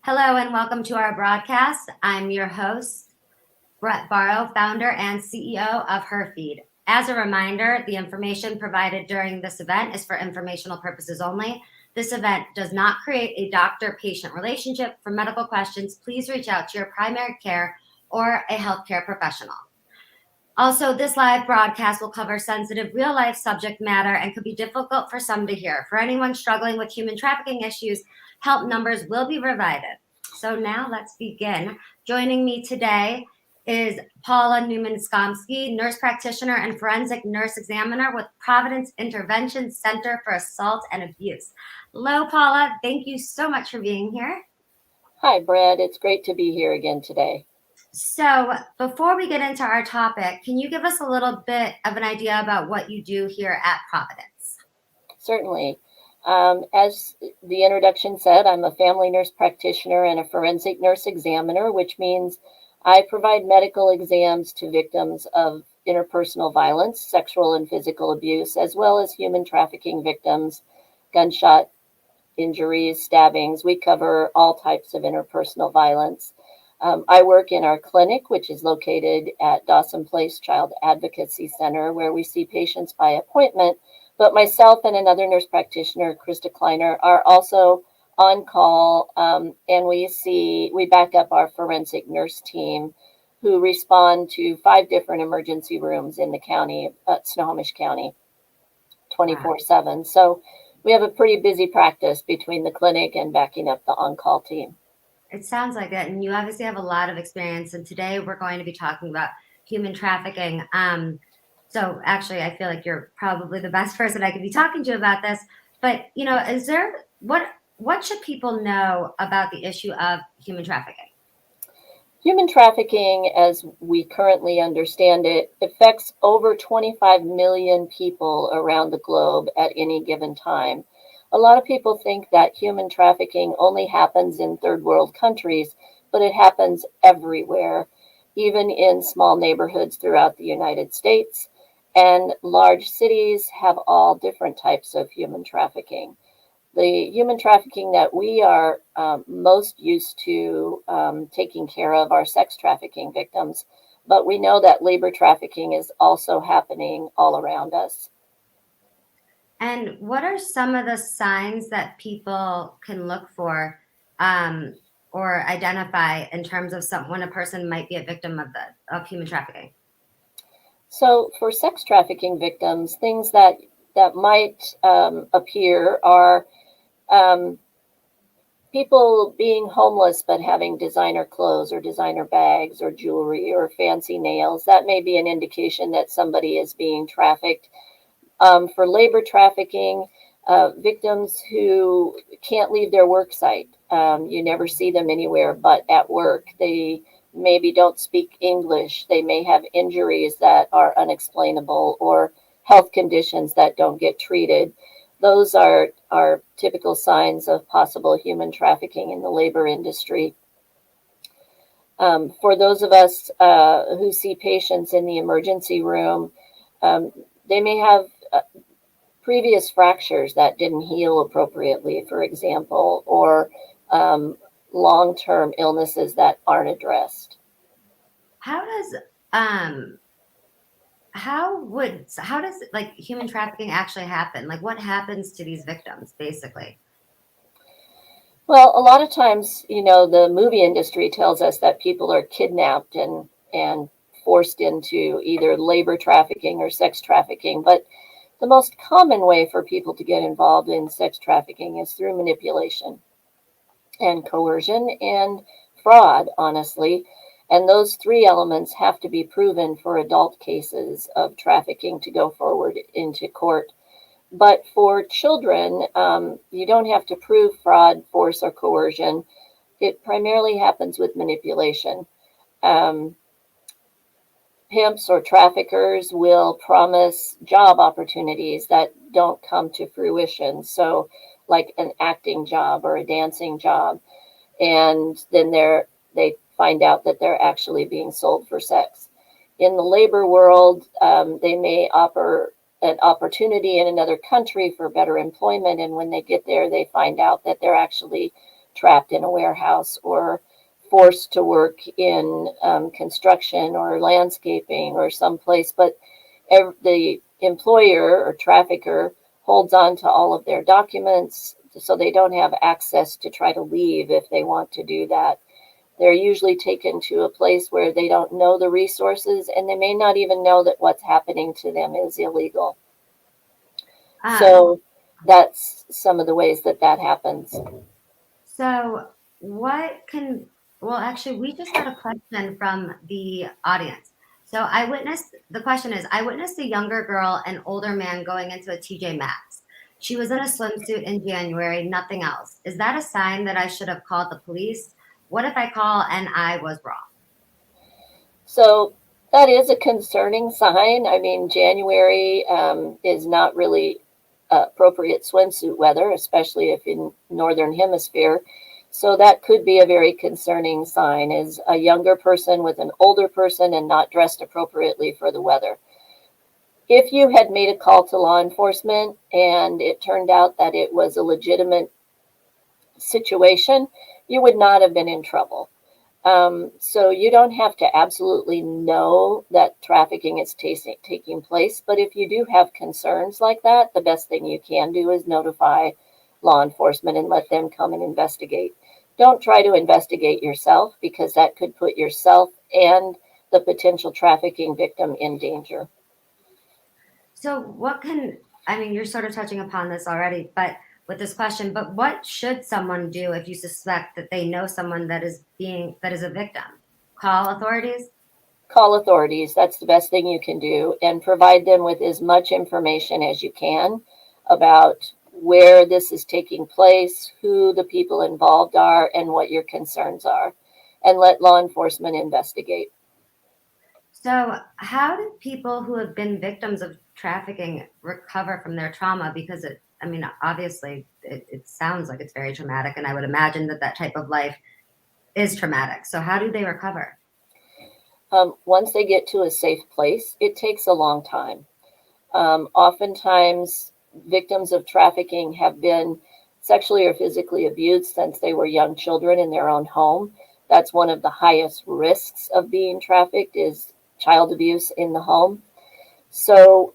Hello and welcome to our broadcast. I'm your host, Brett Barrow, founder and CEO of HerFeed. As a reminder, the information provided during this event is for informational purposes only. This event does not create a doctor-patient relationship. For medical questions, please reach out to your primary care or a healthcare professional. Also, this live broadcast will cover sensitive real-life subject matter and could be difficult for some to hear. For anyone struggling with human trafficking issues, help numbers will be provided. So now let's begin. Joining me today is Paula Newman-Skomsky, nurse practitioner and forensic nurse examiner with Providence Intervention Center for Assault and Abuse. Hello, Paula. Thank you so much for being here. Hi, Brad. It's great to be here again today. So before we get into our topic, can you give us a little bit of an idea about what you do here at Providence? Certainly. As the introduction said, I'm a family nurse practitioner and a forensic nurse examiner, which means I provide medical exams to victims of interpersonal violence, sexual and physical abuse, as well as human trafficking victims, gunshot injuries, stabbings. We cover all types of interpersonal violence. I work in our clinic, which is located at Dawson Place Child Advocacy Center, where we see patients by appointment. But myself and another nurse practitioner, Krista Kleiner, are also on call, and we back up our forensic nurse team, who respond to 5 different emergency rooms in the county, Snohomish County, 24/7. So we have a pretty busy practice between the clinic and backing up the on-call team. It sounds like it, and you obviously have a lot of experience. And today we're going to be talking about human trafficking. So actually, I feel like you're probably the best person I could be talking to about this. But is there what should people know about the issue of human trafficking? Human trafficking, as we currently understand it, affects over 25 million people around the globe at any given time. A lot of people think that human trafficking only happens in third world countries, but it happens everywhere, even in small neighborhoods throughout the United States. And large cities have all different types of human trafficking. The human trafficking that we are most used to taking care of are sex trafficking victims, but we know that labor trafficking is also happening all around us. And what are some of the signs that people can look for or identify in terms of when a person might be a victim of human trafficking? So for sex trafficking victims, things that might appear are people being homeless but having designer clothes or designer bags or jewelry or fancy nails. That may be an indication that somebody is being trafficked. For labor trafficking, victims who can't leave their work site. You never see them anywhere but at work. They maybe don't speak English. They may have injuries that are unexplainable or health conditions that don't get treated. Those are typical signs of possible human trafficking in the labor industry. For those of us who see patients in the emergency room, they may have previous fractures that didn't heal appropriately, for example, or long-term illnesses that aren't addressed. How does like human trafficking actually happen? Like what happens to these victims basically? Well, a lot of times, the movie industry tells us that people are kidnapped and forced into either labor trafficking or sex trafficking. But the most common way for people to get involved in sex trafficking is through manipulation and coercion and fraud, honestly. And those 3 elements have to be proven for adult cases of trafficking to go forward into court. But for children, you don't have to prove fraud, force, or coercion. It primarily happens with manipulation. Pimps or traffickers will promise job opportunities that don't come to fruition. So like an acting job or a dancing job. And then they find out that they're actually being sold for sex. In the labor world, they may offer an opportunity in another country for better employment. And when they get there, they find out that they're actually trapped in a warehouse or forced to work in construction or landscaping or someplace, but the employer or trafficker holds on to all of their documents so they don't have access to try to leave if they want to do that. They're usually taken to a place where they don't know the resources, and they may not even know that what's happening to them is illegal. So that's some of the ways that happens. So well, actually, we just got a question from the audience. So the question is, I witnessed a younger girl and older man going into a TJ Maxx. She was in a swimsuit in January, nothing else. Is that a sign that I should have called the police? What if I call and I was wrong? So that is a concerning sign. I mean, January is not really appropriate swimsuit weather, especially if in northern hemisphere. So that could be a very concerning sign, is a younger person with an older person and not dressed appropriately for the weather. If you had made a call to law enforcement and it turned out that it was a legitimate situation, you would not have been in trouble. So you don't have to absolutely know that trafficking is taking place, but if you do have concerns like that, the best thing you can do is notify law enforcement and let them come and investigate. Don't try to investigate yourself, because that could put yourself and the potential trafficking victim in danger. So I mean, you're sort of touching upon this already, but with this question, but what should someone do if you suspect that they know someone that is a victim? Call authorities? Call authorities. That's the best thing you can do, and provide them with as much information as you can about where this is taking place, who the people involved are, and what your concerns are, and let law enforcement investigate. So, how do people who have been victims of trafficking recover from their trauma? Because I mean, obviously, it sounds like it's very traumatic, and I would imagine that that type of life is traumatic. So, how do they recover? Once they get to a safe place, it takes a long time. Oftentimes, victims of trafficking have been sexually or physically abused since they were young children in their own home. That's one of the highest risks of being trafficked, is child abuse in the home. So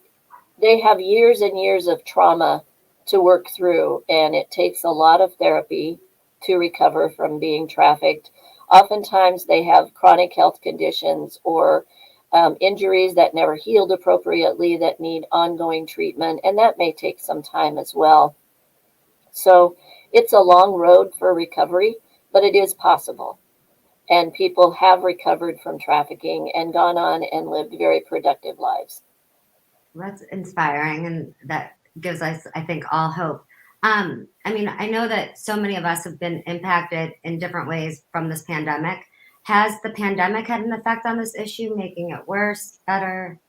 they have years and years of trauma to work through, and it takes a lot of therapy to recover from being trafficked. Oftentimes, they have chronic health conditions or injuries that never healed appropriately that need ongoing treatment, and that may take some time as well. So it's a long road for recovery, but it is possible. And people have recovered from trafficking and gone on and lived very productive lives. That's inspiring, and that gives us, I think, all hope. I mean, I know that so many of us have been impacted in different ways from this pandemic. Has the pandemic had an effect on this issue, making it worse, better?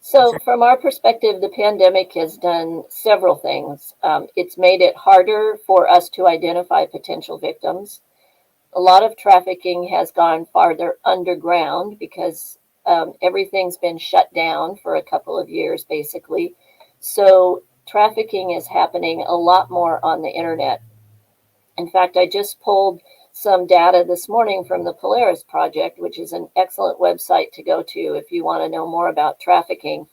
So, from our perspective, the pandemic has done several things. It's made it harder for us to identify potential victims. A lot of trafficking has gone farther underground because everything's been shut down for a couple of years, basically. So, trafficking is happening a lot more on the internet. In fact, I just pulled some data this morning from the Polaris Project, which is an excellent website to go to if you want to know more about trafficking.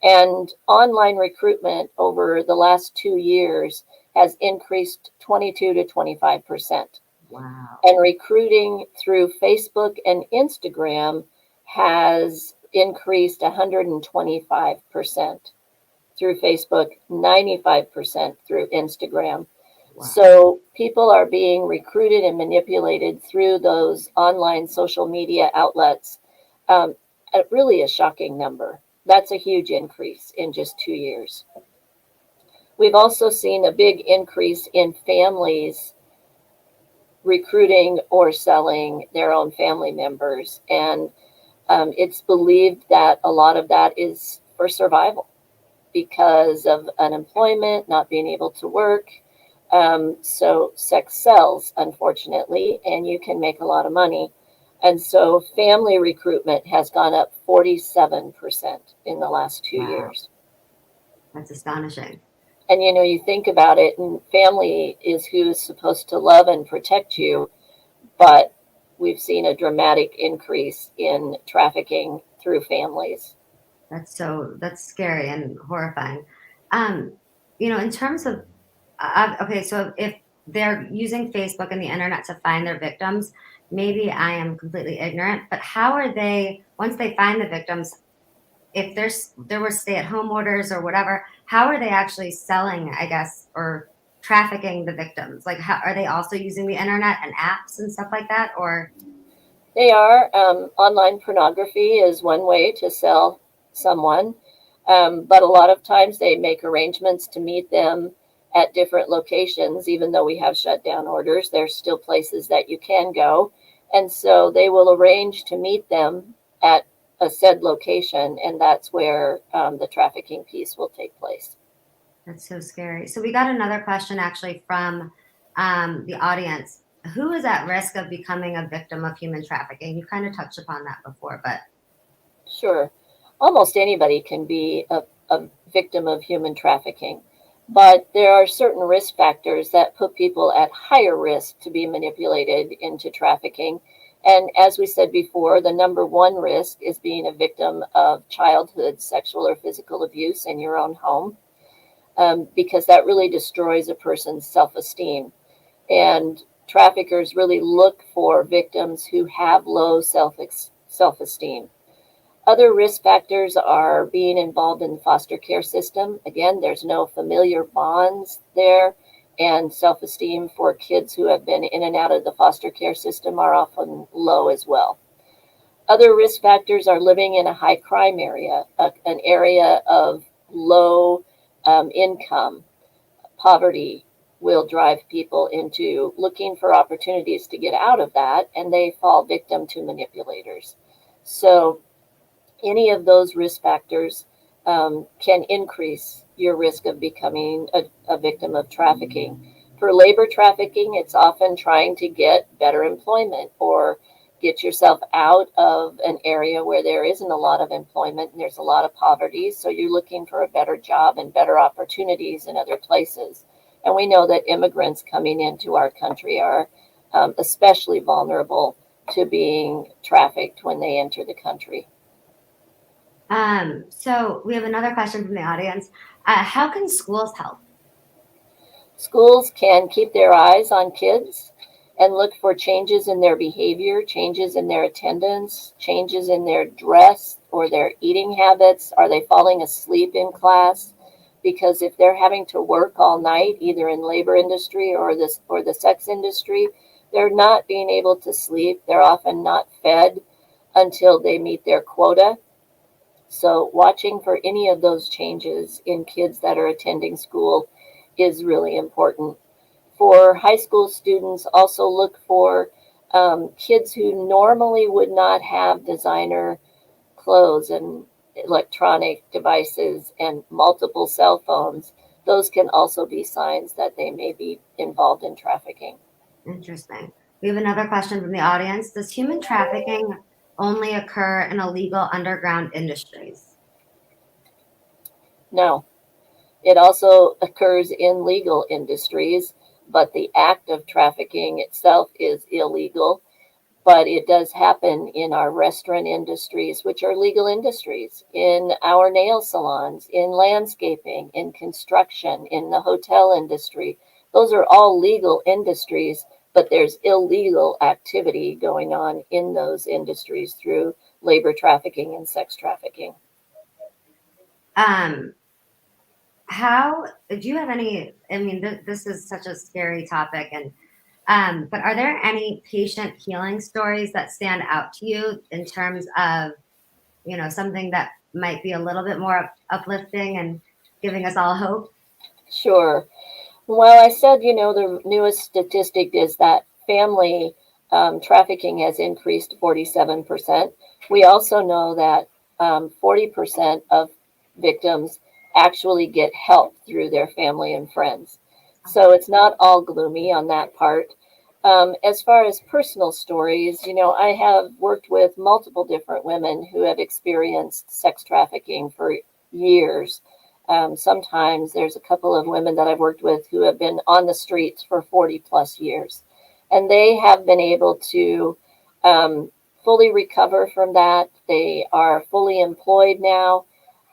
And online recruitment over the last 2 years has increased 22 to 25%. Wow. And recruiting through Facebook and Instagram has increased 125% through Facebook, 95% through Instagram. Wow. So people are being recruited and manipulated through those online social media outlets at really a shocking number. That's a huge increase in just 2 years. We've also seen a big increase in families recruiting or selling their own family members. And it's believed that a lot of that is for survival because of unemployment, not being able to work. So sex sells, unfortunately, and you can make a lot of money. And so family recruitment has gone up 47% in the last 2 Wow. years. That's astonishing. And you think about it, and family is who's supposed to love and protect you, but we've seen a dramatic increase in trafficking through families. That's scary and horrifying. In terms of okay, so if they're using Facebook and the internet to find their victims, maybe I am completely ignorant, but how are they once they find the victims? If there were stay-at-home orders or whatever, how are they actually selling, I guess, or trafficking the victims? Like, how are they also using the internet and apps and stuff like that? Or They are. Online pornography is one way to sell someone, but a lot of times they make arrangements to meet them at different locations. Even though we have shutdown orders, there's still places that you can go. And so they will arrange to meet them at a said location, and that's where the trafficking piece will take place. that's so scary. So we got another question actually from the audience. Who is at risk of becoming a victim of human trafficking? You kind of touched upon that before, but Sure. Almost anybody can be a victim of human trafficking, but there are certain risk factors that put people at higher risk to be manipulated into trafficking. And as we said before, the number one risk is being a victim of childhood sexual or physical abuse in your own home, because that really destroys a person's self esteem. And traffickers really look for victims who have low self esteem. Other risk factors are being involved in the foster care system. Again, there's no familiar bonds there, and self esteem for kids who have been in and out of the foster care system are often low as well. Other risk factors are living in a high crime area, an area of low income. Poverty will drive people into looking for opportunities to get out of that, and they fall victim to manipulators. So, any of those risk factors can increase your risk of becoming a victim of trafficking. For labor trafficking, it's often trying to get better employment or get yourself out of an area where there isn't a lot of employment and there's a lot of poverty. So you're looking for a better job and better opportunities in other places. And we know that immigrants coming into our country are especially vulnerable to being trafficked when they enter the country. so we have another question from the audience. How can schools help? Schools can keep their eyes on kids and look for changes in their behavior, changes in their attendance, changes in their dress or their eating habits. Are they falling asleep in class? Because if they're having to work all night, either in labor industry or the sex industry, they're not being able to sleep. They're often not fed until they meet their quota. So watching for any of those changes in kids that are attending school is really important. For high school students, also look for kids who normally would not have designer clothes and electronic devices and multiple cell phones. Those can also be signs that they may be involved in trafficking. Interesting. We have another question from the audience. Does human trafficking only occur in illegal underground industries? No, it also occurs in legal industries, but the act of trafficking itself is illegal. But it does happen in our restaurant industries, which are legal industries, in our nail salons, in landscaping, in construction, in the hotel industry. Those are all legal industries, but there's illegal activity going on in those industries through labor trafficking and sex trafficking. Um, how do you have any? I mean, this is such a scary topic, and but are there any patient healing stories that stand out to you in terms of something that might be a little bit more uplifting and giving us all hope? Sure. Well, I said, the newest statistic is that family trafficking has increased 47%. We also know that 40% of victims actually get help through their family and friends. So it's not all gloomy on that part. As far as personal stories, I have worked with multiple different women who have experienced sex trafficking for years. Sometimes there's a couple of women that I've worked with who have been on the streets for 40 plus years, and they have been able to fully recover from that. They are fully employed now,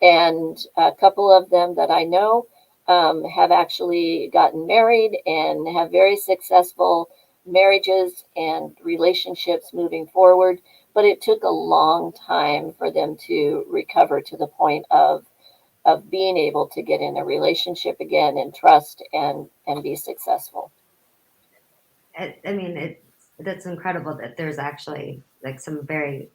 and a couple of them that I know have actually gotten married and have very successful marriages and relationships moving forward. But it took a long time for them to recover to the point of being able to get in a relationship again and trust and be successful. I mean, that's incredible that there's actually like some very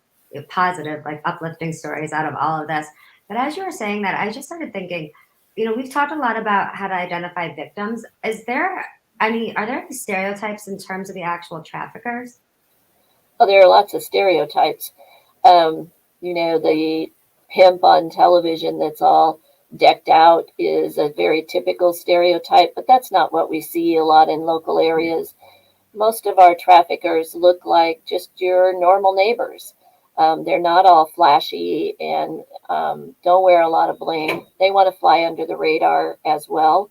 positive, like uplifting stories out of all of this. But as you were saying that, I just started thinking, we've talked a lot about how to identify victims. Are there any stereotypes in terms of the actual traffickers? Oh, there are lots of stereotypes. The pimp on television that's all decked out is a very typical stereotype, but that's not what we see a lot in local areas. Most of our traffickers look like just your normal neighbors. They're not all flashy and don't wear a lot of bling. They want to fly under the radar as well.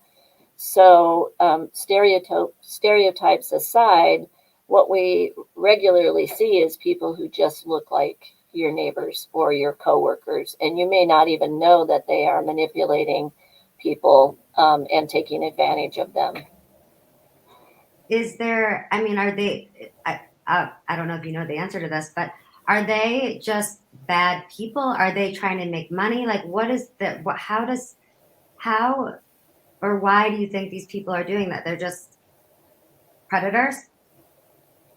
So, stereotypes aside, what we regularly see is people who just look like your neighbors or your coworkers, and you may not even know that they are manipulating people and taking advantage of them. Is there, are they, I don't know if you know the answer to this, but are they just bad people? Are they trying to make money? Like, how or why do you think these people are doing that? They're just predators?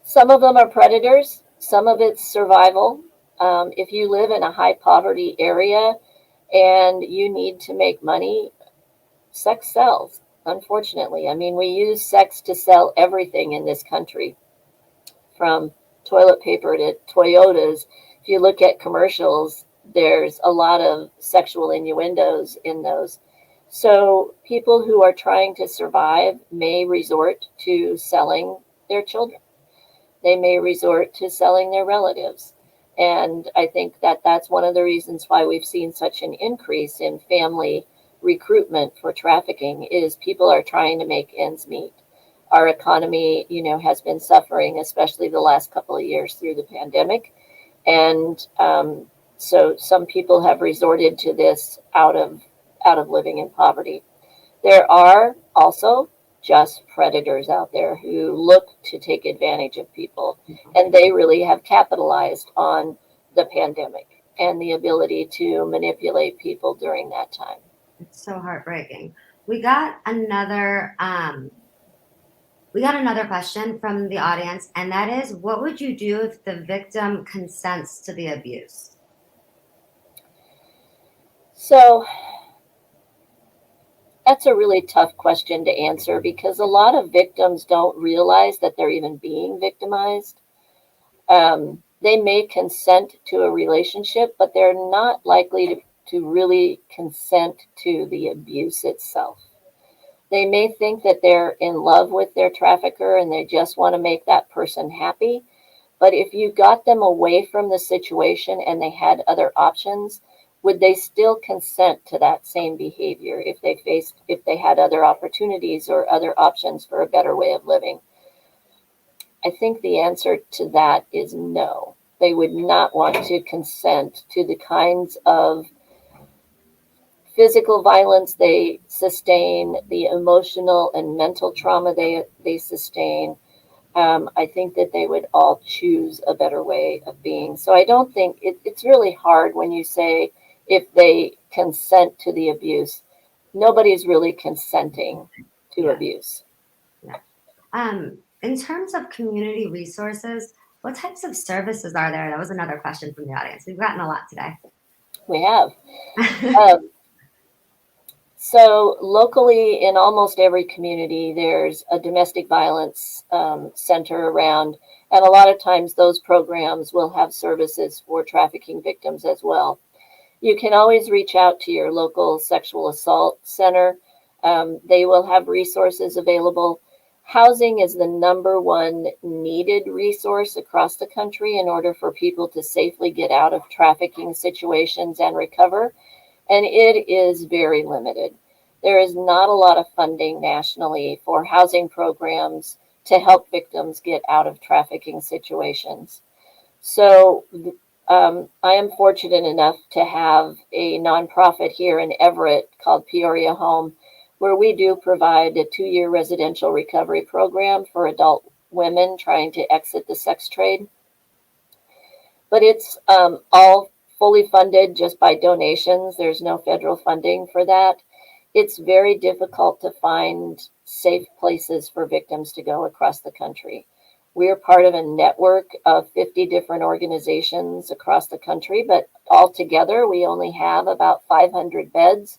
Some of them are predators, some of it's survival. If you live in a high poverty area and you need to make money, sex sells, unfortunately. I mean, we use sex to sell everything in this country, from toilet paper to Toyotas. If you look at commercials, there's a lot of sexual innuendos in those. So people who are trying to survive may resort to selling their children. They may resort to selling their relatives. And I think that that's one of the reasons why we've seen such an increase in family recruitment for trafficking is people are trying to make ends meet. Our economy, has been suffering, especially the last couple of years through the pandemic. And so some people have resorted to this out of living in poverty. There are also just predators out there who look to take advantage of people, and they really have capitalized on the pandemic and the ability to manipulate people during that time. It's so heartbreaking. We got another question from the audience, and that is, what would you do if the victim consents to the abuse? So that's a really tough question to answer because a lot of victims don't realize that they're even being victimized. They may consent to a relationship, but they're not likely to really consent to the abuse itself. They may think that they're in love with their trafficker and they just want to make that person happy. But if you got them away from the situation and they had other options, would they still consent to that same behavior if they had other opportunities or other options for a better way of living? I think the answer to that is no. They would not want to consent to the kinds of physical violence they sustain, the emotional and mental trauma they sustain. I think that they would all choose a better way of being. So I don't think it's really hard when you say if they consent to the abuse. Nobody's really consenting to abuse. Yeah. In terms of community resources, what types of services are there? That was another question from the audience. We've gotten a lot today. We have. So locally, in almost every community, there's a domestic violence center around, and a lot of times those programs will have services for trafficking victims as well. You can always reach out to your local sexual assault center. They will have resources available. Housing is the number one needed resource across the country in order for people to safely get out of trafficking situations and recover. and it is very limited. There is not a lot of funding nationally for housing programs to help victims get out of trafficking situations. So I am fortunate enough to have a nonprofit here in Everett called Peoria Home, where we do provide a 2-year residential recovery program for adult women trying to exit the sex trade. But it's all fully funded just by donations. There's no federal funding for that. It's very difficult to find safe places for victims to go across the country. We're part of a network of 50 different organizations across the country, but altogether we only have about 500 beds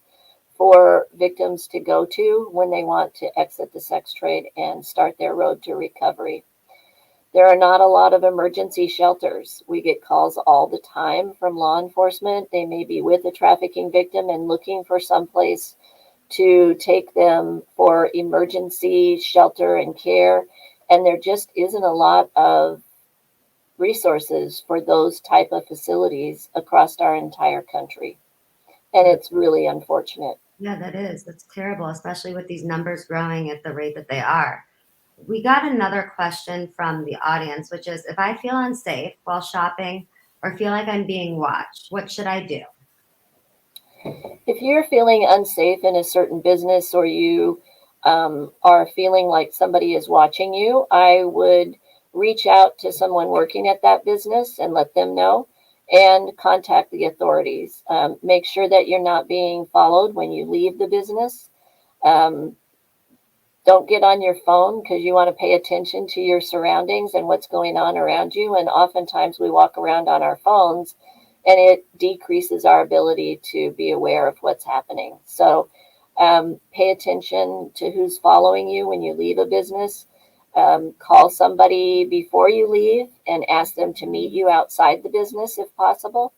for victims to go to when they want to exit the sex trade and start their road to recovery. There are not a lot of emergency shelters. We get calls all the time from law enforcement. They may be with a trafficking victim and looking for someplace to take them for emergency shelter and care. And there just isn't a lot of resources for those type of facilities across our entire country. And it's really unfortunate. Yeah, that is. That's terrible, especially with these numbers growing at the rate that they are. We got another question from the audience, which is if I feel unsafe while shopping or feel like I'm being watched, what should I do? If you're feeling unsafe in a certain business or you are feeling like somebody is watching you, I would reach out to someone working at that business and let them know and contact the authorities. Make sure that you're not being followed when you leave the business. Um, don't get on your phone because you want to pay attention to your surroundings and what's going on around you. And oftentimes we walk around on our phones and it decreases our ability to be aware of what's happening. So pay attention to who's following you when you leave a business. Call somebody before you leave and ask them to meet you outside the business if possible.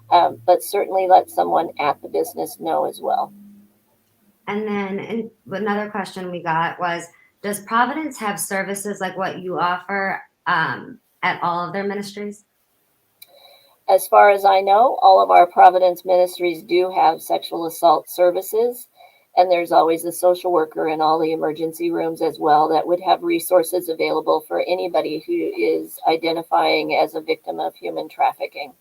But certainly let someone at the business know as well. And then another question we got was, does Providence have services like what you offer at all of their ministries? As far as I know, all of our Providence ministries do have sexual assault services, and there's always a social worker in all the emergency rooms as well that would have resources available for anybody who is identifying as a victim of human trafficking.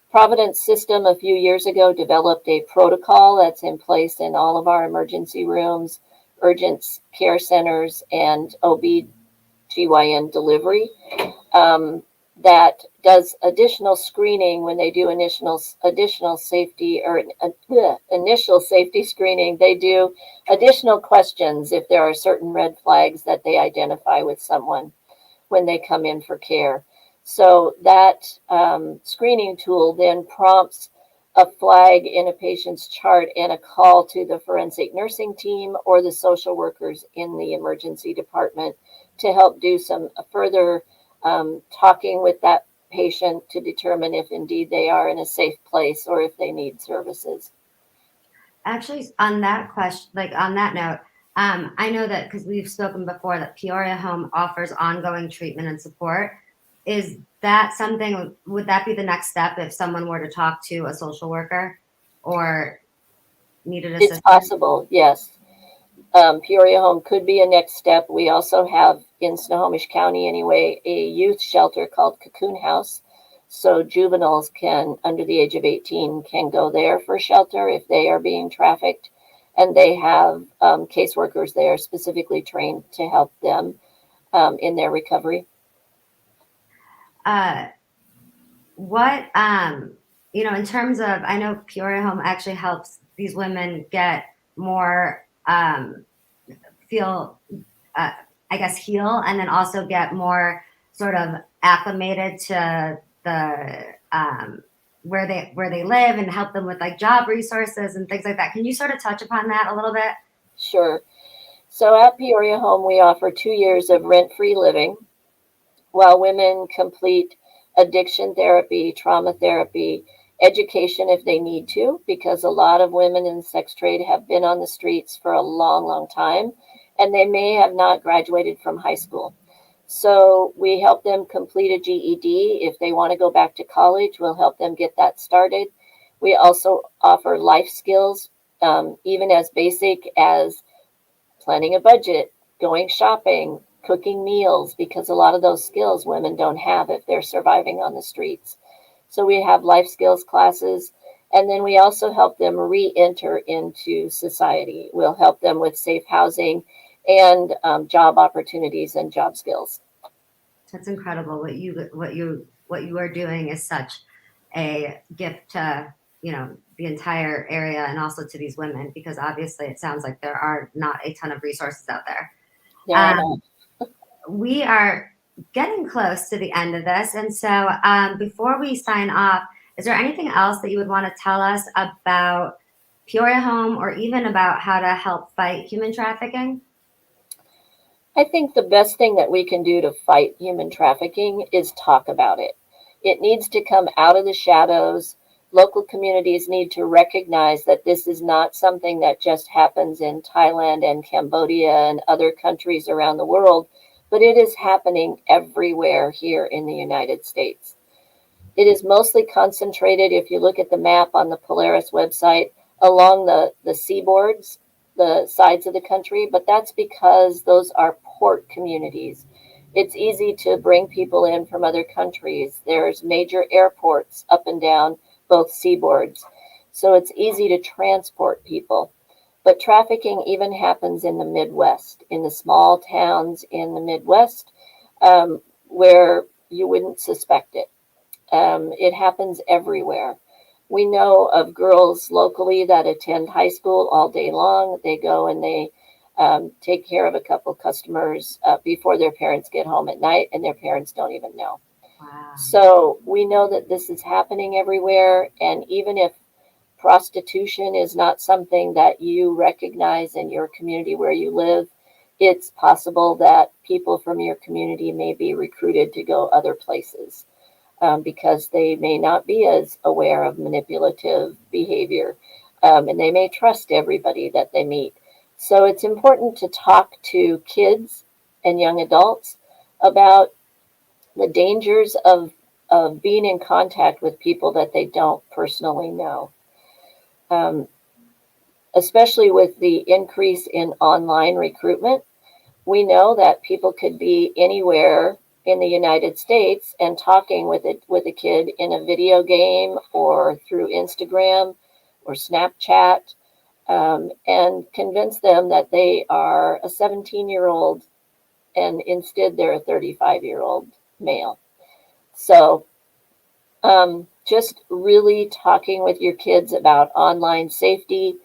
Providence System a few years ago developed a protocol that's in place in all of our emergency rooms, urgent care centers, and OB/GYN delivery. That does additional screening when they do initial safety or initial safety screening. They do additional questions if there are certain red flags that they identify with someone when they come in for care. So that screening tool then prompts a flag in a patient's chart and a call to the forensic nursing team or the social workers in the emergency department to help do some further talking with that patient to determine if indeed they are in a safe place or if they need services. Actually, on that question, like on that note, I know that because we've spoken before that Peoria Home offers ongoing treatment and support. Is that something, would that be the next step if someone were to talk to a social worker or needed It's assistance? possible, yes. Peoria Home could be a next step. We also have in Snohomish County anyway, a youth shelter called Cocoon House. So juveniles can, under the age of 18, can go there for shelter if they are being trafficked. And they have caseworkers there specifically trained to help them in their recovery. Uh, what, in terms of, I know Peoria Home actually helps these women get more, feel, uh, I guess, heal and then also get more sort of acclimated to the where they live and help them with like job resources and things like that. Can you sort of touch upon that a little bit? Sure. So at Peoria Home, we offer 2 years of rent-free living while women complete addiction therapy, trauma therapy, education if they need to, because a lot of women in the sex trade have been on the streets for a long, long time, and they may have not graduated from high school. So we help them complete a GED. If they want to go back to college, we'll help them get that started. We also offer life skills, even as basic as planning a budget, going shopping, cooking meals, because a lot of those skills women don't have if they're surviving on the streets. So we have life skills classes, and then we also help them re-enter into society. We'll help them with safe housing and job opportunities and job skills. That's incredible. What you are doing is such a gift to, the entire area and also to these women, because obviously it sounds like there are not a ton of resources out there. There are Um, not. we are getting close to the end of this, and so before we sign off, is there anything else that you would want to tell us about Peoria Home, or even about how to help fight human trafficking? I think the best thing that we can do to fight human trafficking is talk about it. It needs to come out of the shadows. Local communities need to recognize that this is not something that just happens in Thailand and Cambodia and other countries around the world, but it is happening everywhere here in the United States. It is mostly concentrated, if you look at the map on the Polaris website, along the seaboards, the sides of the country, but that's because those are port communities. It's easy to bring people in from other countries. There's major airports up and down both seaboards. So it's easy to transport people. But trafficking even happens in the Midwest, in the small towns in the Midwest, where you wouldn't suspect it. It happens everywhere. We know of girls locally that attend high school all day long. They go and they take care of a couple customers before their parents get home at night, and their parents don't even know. Wow. So we know that this is happening everywhere. And even if prostitution is not something that you recognize in your community where you live, it's possible that people from your community may be recruited to go other places. Because they may not be as aware of manipulative behavior, and they may trust everybody that they meet. So it's important to talk to kids and young adults about the dangers of being in contact with people that they don't personally know. Um, Especially with the increase in online recruitment, we know that people could be anywhere in the United States and talking with a kid in a video game or through Instagram or Snapchat, and convince them that they are a 17-year-old and instead they're a 35-year-old male. So just really talking with your kids about online safety,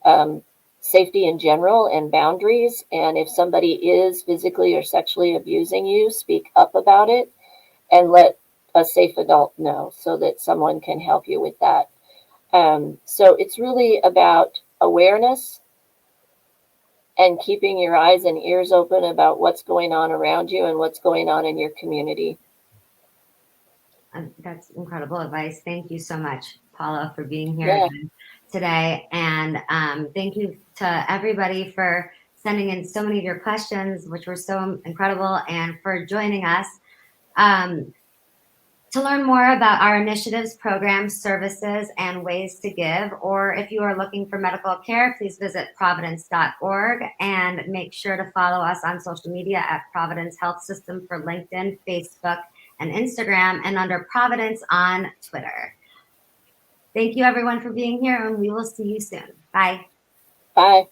um, safety in general, and boundaries. And if somebody is physically or sexually abusing you, speak up about it and let a safe adult know so that someone can help you with that. So it's really about awareness and keeping your eyes and ears open about what's going on around you and what's going on in your community. That's incredible advice. Thank you so much, Paula, for being here Yeah. again today. And thank you to everybody for sending in so many of your questions, which were so incredible, and for joining us. Um, to learn more about our initiatives, programs, services, and ways to give, or if you are looking for medical care, please visit providence.org, and make sure to follow us on social media at Providence Health System for LinkedIn, Facebook, and Instagram, and under Providence on Twitter. Thank you, everyone, for being here, and we will see you soon. Bye. Bye.